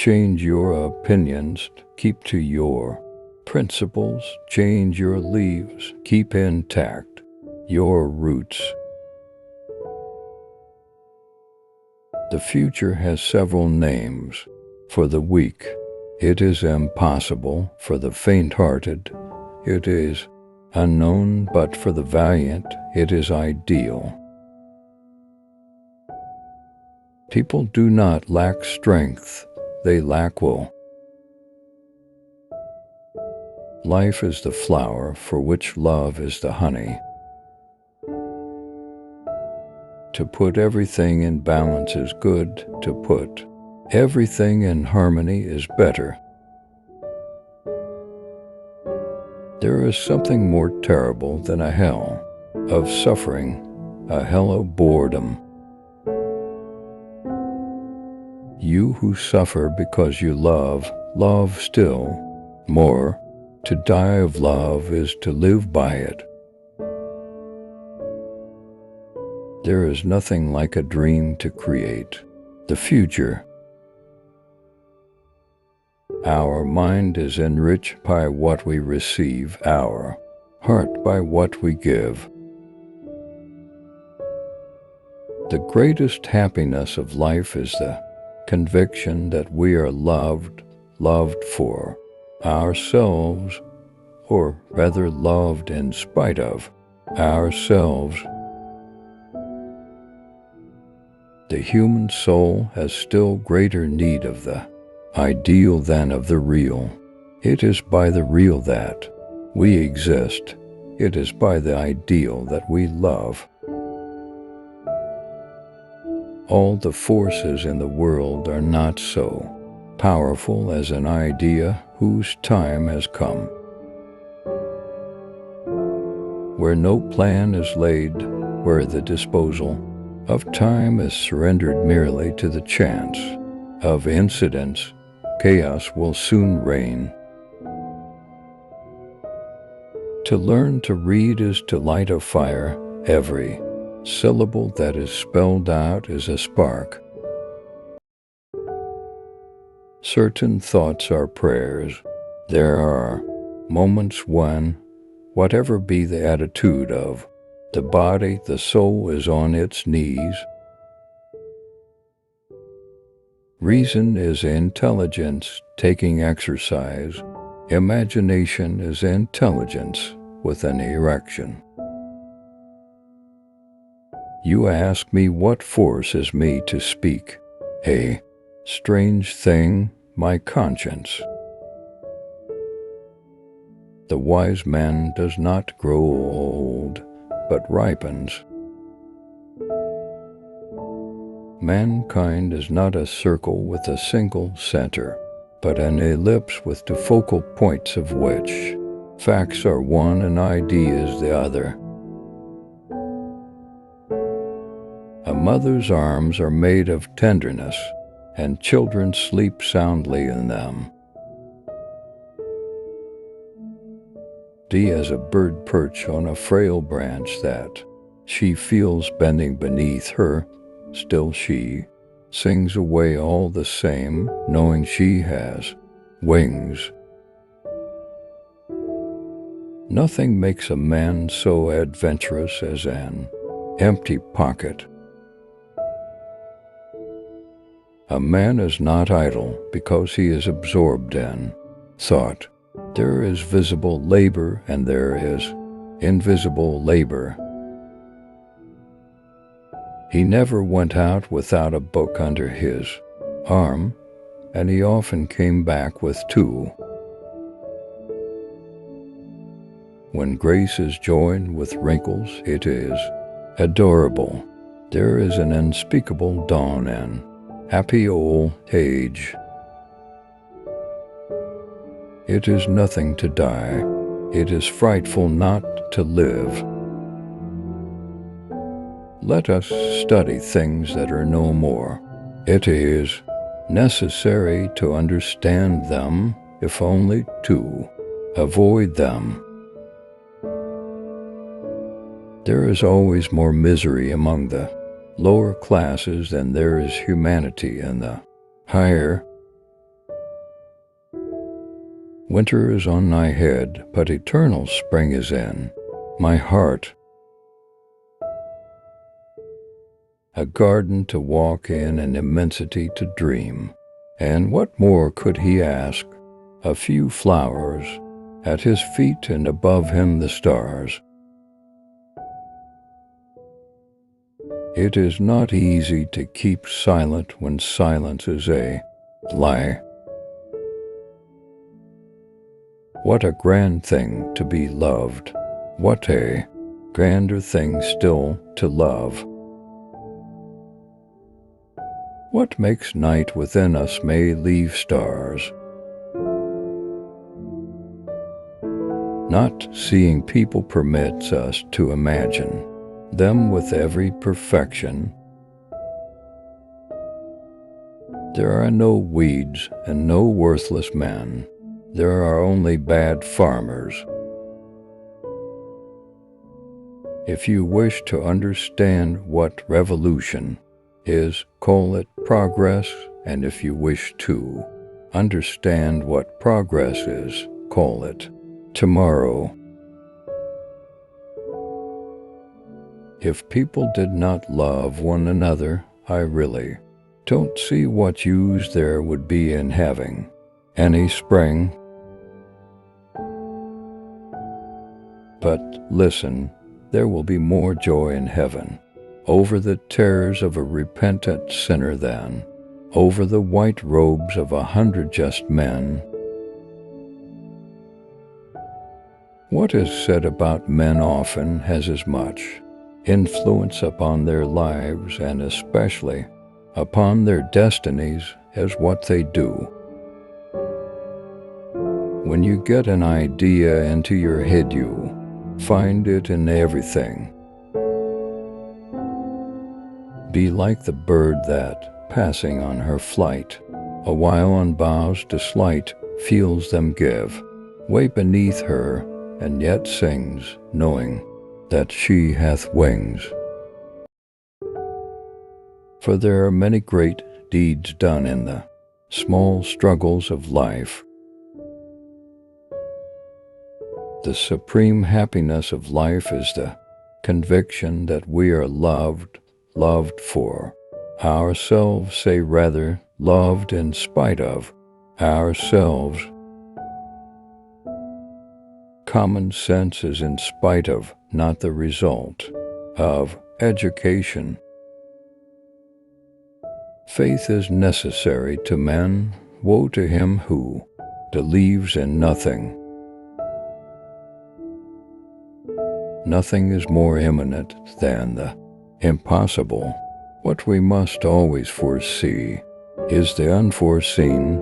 change your opinions, keep to your principles, change your leaves, keep intact your roots. The future has several names. For the weak, it is impossible. For the faint-hearted, it is unknown. But for the valiant, it is ideal. People do not lack strength, they lack will. Life is the flower for which love is the honey. To put everything in balance is good, to put everything in harmony is better. There is something more terrible than a hell of suffering, a hell of boredom. You who suffer because you love, love still more. To die of love is to live by it. There is nothing like a dream to create the future. Our mind is enriched by what we receive, our heart by what we give. The greatest happiness of life is the conviction that we are loved for ourselves, or rather loved in spite of ourselves. The human soul has still greater need of the ideal than of the real. It is by the real that we exist. It is by the ideal that we love. All the forces in the world are not so powerful as an idea whose time has come. Where no plan is laid, where the disposal of time is surrendered merely to the chance of incidents, chaos will soon reign. To learn to read is to light a fire. Every syllable that is spelled out is a spark. Certain thoughts are prayers. There are moments when, whatever be the attitude of the body, the soul is on its knees. Reason is intelligence taking exercise. Imagination is intelligence with an erection. You ask me what forces me to speak. A strange thing, my conscience. The wise man does not grow old, but ripens. Mankind is not a circle with a single center, but an ellipse with two focal points of which facts are one and ideas the other. A mother's arms are made of tenderness, and children sleep soundly in them. As a bird perch on a frail branch that she feels bending beneath her, still she sings away all the same, knowing she has wings. Nothing makes a man so adventurous as an empty pocket. A man is not idle because he is absorbed in thought. There is visible labor and there is invisible labor. He never went out without a book under his arm, and he often came back with two. When grace is joined with wrinkles, it is adorable. There is an unspeakable dawn and happy old age. It is nothing to die. It is frightful not to live. Let us study things that are no more. It is necessary to understand them, if only to avoid them. There is always more misery among the lower classes than there is humanity in the higher. Winter is on thy head, but eternal spring is in my heart. A garden to walk in, an immensity to dream. And what more could he ask? A few flowers, at his feet and above him the stars. It is not easy to keep silent when silence is a lie. What a grand thing to be loved. What a grander thing still to love. What makes night within us may leave stars. Not seeing people permits us to imagine them with every perfection. There are no weeds and no worthless men. There are only bad farmers. If you wish to understand what revolution is, call it progress, and if you wish to understand what progress is, call it tomorrow. If people did not love one another, I really don't see what use there would be in having any spring. But listen, there will be more joy in heaven over the tears of a repentant sinner than over the white robes of 100 just men. What is said about men often has as much influence upon their lives and especially upon their destinies as what they do. When you get an idea into your head, you find it in everything. Be like the bird that, passing on her flight, a while on boughs to slight, feels them give way beneath her, and yet sings, knowing that she hath wings. For there are many great deeds done in the small struggles of life. The supreme happiness of life is the conviction that we are loved for ourselves, say rather, loved in spite of ourselves. Common sense is in spite of, not the result of, education. Faith is necessary to men. Woe to him who believes in nothing. Nothing is more imminent than the impossible. What we must always foresee is the unforeseen.